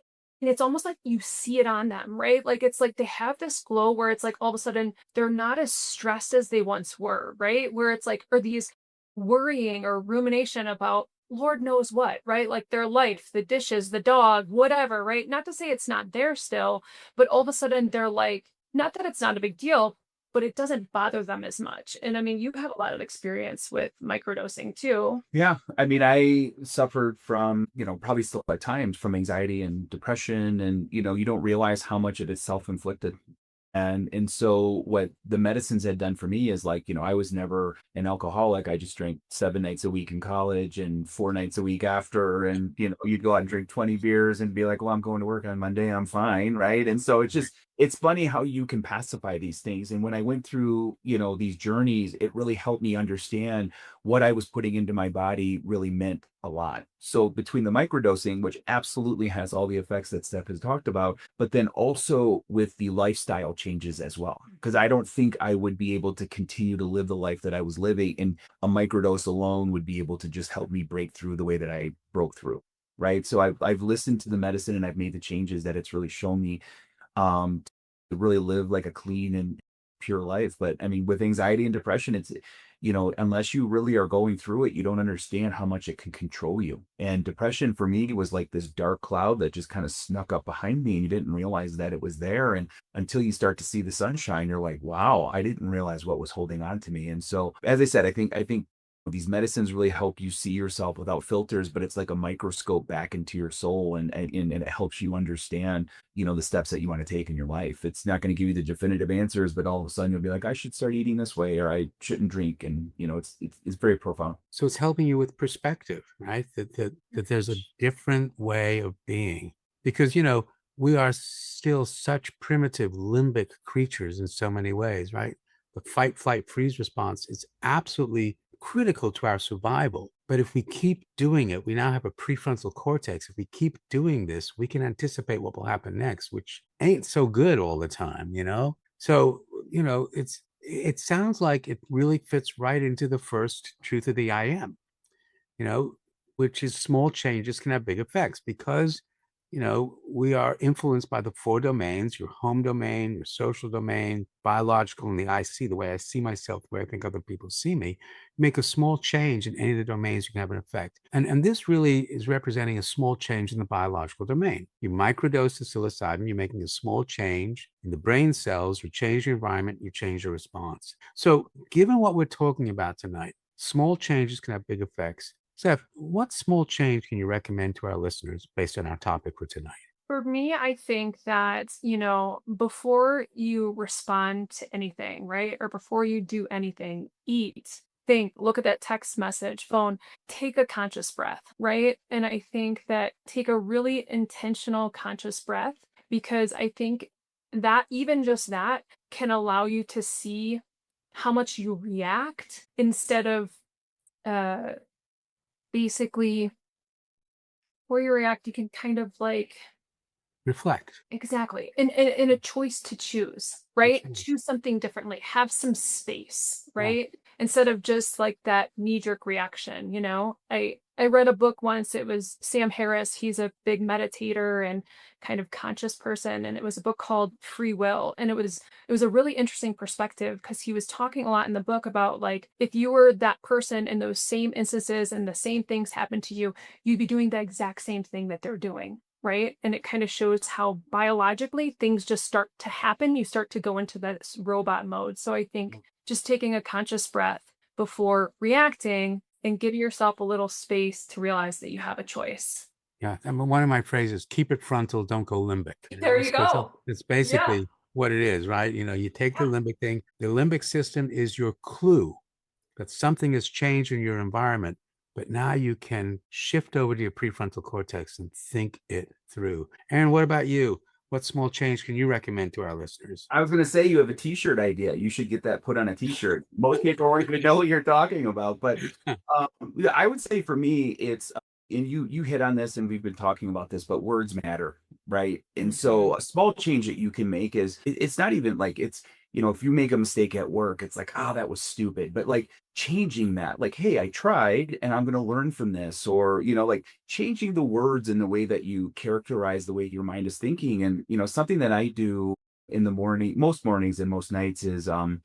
Speaker 4: and it's almost like you see it on them, right? Like it's like they have this glow where it's like all of a sudden they're not as stressed as they once were, right? Where it's like, or these worrying or rumination about Lord knows what, right? Like their life, the dishes, the dog, whatever, right? Not to say it's not there still, but all of a sudden they're like, not that it's not a big deal, but it doesn't bother them as much. And I mean, you have a lot of experience with microdosing too.
Speaker 5: Yeah. I mean, I suffered from, probably still at times from anxiety and depression. And, you don't realize how much it is self-inflicted. And so what the medicines had done for me is like, I was never an alcoholic. I just drank 7 nights a week in college and 4 nights a week after. And, you'd go out and drink 20 beers and be like, well, I'm going to work on Monday. I'm fine. Right. And so it's funny how you can pacify these things. And when I went through, these journeys, it really helped me understand what I was putting into my body really meant a lot. So between the microdosing, which absolutely has all the effects that Steph has talked about, but then also with the lifestyle changes as well, because I don't think I would be able to continue to live the life that I was living, and a microdose alone would be able to just help me break through the way that I broke through. Right. So I've listened to the medicine and I've made the changes that it's really shown me to really live like a clean and pure life. But I mean, with anxiety and depression, it's, unless you really are going through it, you don't understand how much it can control you. And depression for me was like this dark cloud that just kind of snuck up behind me and you didn't realize that it was there. And until you start to see the sunshine, you're like, wow, I didn't realize what was holding on to me. And so, as I said, I think these medicines really help you see yourself without filters, but it's like a microscope back into your soul, and it helps you understand, the steps that you want to take in your life. It's not going to give you the definitive answers, but all of a sudden you'll be like, I should start eating this way, or I shouldn't drink. And, it's very profound.
Speaker 3: So it's helping you with perspective, right? That there's a different way of being because, we are still such primitive limbic creatures in so many ways, right? The fight, flight, freeze response is absolutely critical to our survival. But if we keep doing it, we now have a prefrontal cortex. If we keep doing this, we can anticipate what will happen next, which ain't so good all the time, So, it sounds like it really fits right into the first truth of the I am, which is small changes can have big effects because, we are influenced by the four domains: your home domain, your social domain, biological, and the I see, the way I see myself, the way I think other people see me. Make a small change in any of the domains, you can have an effect. And this really is representing a small change in the biological domain. You microdose the psilocybin, you're making a small change in the brain cells, you change your environment, you change your response. So given what we're talking about tonight, small changes can have big effects. Steph, what small change can you recommend to our listeners based on our topic for tonight?
Speaker 4: For me, I think that, before you respond to anything, right? Or before you do anything, eat, think, look at that text message, phone, take a conscious breath, right? And I think that take a really intentional conscious breath because I think that even just that can allow you to see how much you react instead of uh basically where you react, you can kind of like
Speaker 3: Reflect.
Speaker 4: exactly. And a choice to choose, right?
Speaker 3: Change.
Speaker 4: Choose something differently. Have some space,
Speaker 3: Yeah.
Speaker 4: right? Instead of just like that knee-jerk reaction, I read a book once. It was Sam Harris. He's a big meditator and kind of conscious person. And it was a book called Free Will. And it was a really interesting perspective because he was talking a lot in the book about like if you were that person in those same instances and the same things happened to you, you'd be doing the exact same thing that they're doing. Right. And it kind of shows how biologically things just start to happen. You start to go into this robot mode. So I think just taking a conscious breath before reacting and giving yourself a little space to realize that you have a choice.
Speaker 3: Yeah. I mean, one of my phrases, keep it frontal, don't go limbic.
Speaker 4: There you go.
Speaker 3: It's
Speaker 4: Yeah.
Speaker 3: basically what it is, right? You take the limbic thing. The limbic system is your clue that something has changed in your environment but now you can shift over to your prefrontal cortex and think it through. Aaron, what about you? What small change can you recommend to our listeners?
Speaker 5: I was going to say you have a t-shirt idea. You should get that put on a t-shirt. Most people won't even know what you're talking about, but I would say for me, it's and you hit on this, and we've been talking about this, but words matter, right? And so a small change that you can make is it's not even like it's if you make a mistake at work, it's like, oh, that was stupid. But like changing that, like, hey, I tried and I'm going to learn from this, or, like changing the words and the way that you characterize the way your mind is thinking. And, something that I do in the morning, most mornings and most nights is, I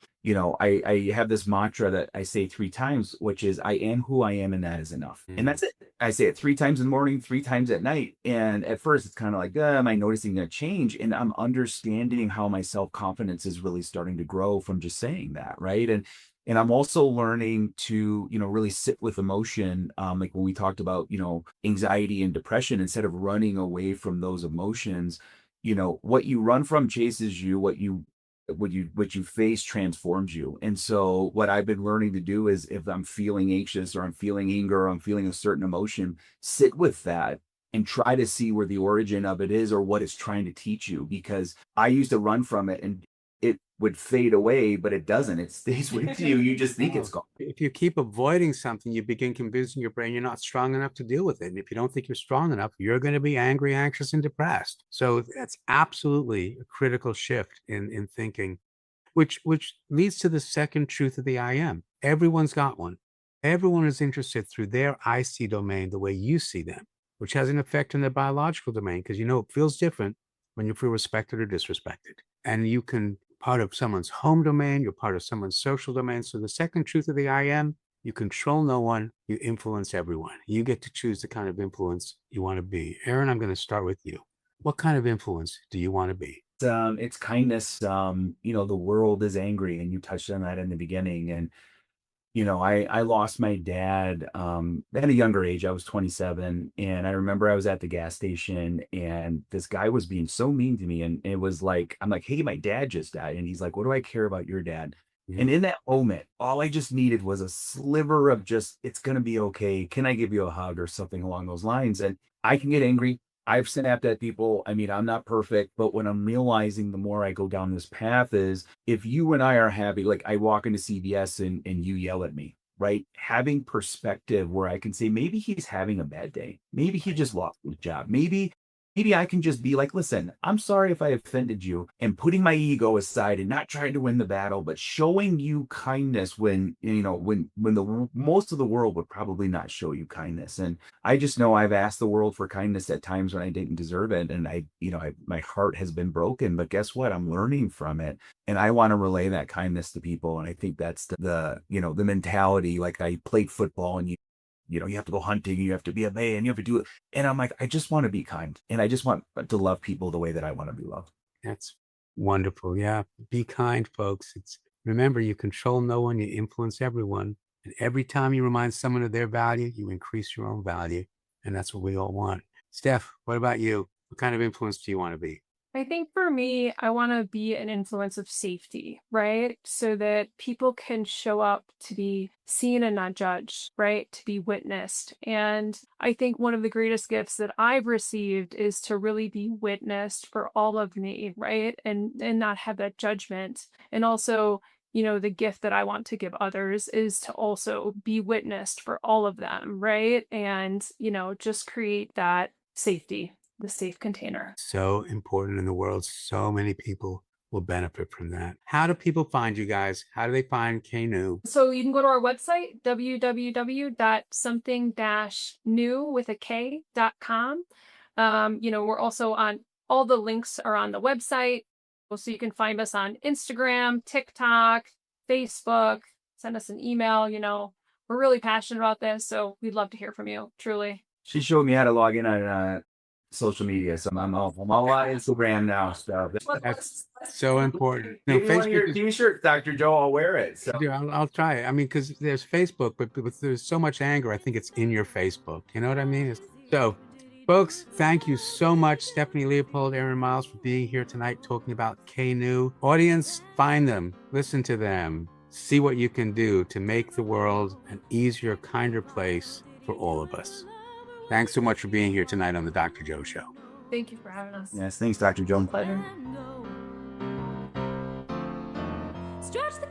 Speaker 5: have this mantra that I say 3 times, which is I am who I am, and that is enough. And that's it. I say it 3 times in the morning, 3 times at night. And at first it's kind of like, am I noticing a change? And I'm understanding how my self-confidence is really starting to grow from just saying that. Right. And I'm also learning to, really sit with emotion. Like when we talked about, anxiety and depression, instead of running away from those emotions, what you run from chases you, what you face transforms you. And so what I've been learning to do is, if I'm feeling anxious or I'm feeling anger or I'm feeling a certain emotion, sit with that and try to see where the origin of it is or what it's trying to teach you. Because I used to run from it and it would fade away, but it doesn't. It stays with you. You just think it's gone.
Speaker 3: If you keep avoiding something, you begin convincing your brain you're not strong enough to deal with it. And if you don't think you're strong enough, you're going to be angry, anxious, and depressed. So that's absolutely a critical shift in thinking, which leads to the second truth of the I am. Everyone's got one. Everyone is interested through their I see domain the way you see them, which has an effect on their biological domain, because it feels different when you feel respected or disrespected. And you can part of someone's home domain, you're part of someone's social domain. So the second truth of the I am, you control no one, you influence everyone. You get to choose the kind of influence you want to be. Aaron, I'm going to start with you. What kind of influence do you want to be?
Speaker 5: It's kindness. The world is angry, and you touched on that in the beginning. And I lost my dad at a younger age. I was 27, and I remember I was at the gas station, and this guy was being so mean to me. And it was like, I'm like, hey, my dad just died. And he's like, what do I care about your dad? Yeah. And in that moment, all I just needed was a sliver of just, it's going to be okay. Can I give you a hug or something along those lines? And I can get angry. I've snapped at people. I mean, I'm not perfect, but what I'm realizing the more I go down this path is, if you and I are happy, like I walk into CVS and you yell at me, right? Having perspective where I can say, maybe he's having a bad day. Maybe he just lost his job. Maybe I can just be like, listen, I'm sorry if I offended you, and putting my ego aside and not trying to win the battle, but showing you kindness when the most of the world would probably not show you kindness. And I just know I've asked the world for kindness at times when I didn't deserve it. And my heart has been broken, but guess what? I'm learning from it. And I want to relay that kindness to people. And I think that's the mentality. Like, I played football, and you have to go hunting, you have to be a man, you have to do it. And I'm like, I just want to be kind. And I just want to love people the way that I want to be loved.
Speaker 3: That's wonderful. Yeah. Be kind, folks. Remember, you control no one, you influence everyone. And every time you remind someone of their value, you increase your own value. And that's what we all want. Steph, what about you? What kind of influence do you want to be?
Speaker 4: I think for me, I want to be an influence of safety, right? So that people can show up to be seen and not judged, right? To be witnessed. And I think one of the greatest gifts that I've received is to really be witnessed for all of me, right? And not have that judgment. And also, the gift that I want to give others is to also be witnessed for all of them, right? And, just create that safety. The safe container.
Speaker 3: So important in the world. So many people will benefit from that. How do people find you guys? How do they find KNEW?
Speaker 4: So you can go to our website, www.something-new.com. We're also on, all the links are on the website. So you can find us on Instagram, TikTok, Facebook, send us an email. We're really passionate about this, so we'd love to hear from you, truly.
Speaker 5: She showed me how to log in on social media, so I'm all on Instagram now. So
Speaker 3: that's so important.
Speaker 5: Facebook T-shirt, Dr. Joe, I'll wear it. So
Speaker 3: yeah, I'll try it. I mean, because there's Facebook, but there's so much anger. I think it's in your Facebook. You know what I mean? So, folks, thank you so much, Stephanie Leopold, Aaron Miles, for being here tonight talking about KNEW. Audience, find them, listen to them, see what you can do to make the world an easier, kinder place for all of us. Thanks so much for being here tonight on the Dr. Joe Show.
Speaker 4: Thank you for having us.
Speaker 5: Yes, thanks, Dr. Joe.
Speaker 4: Pleasure.
Speaker 6: Stretch the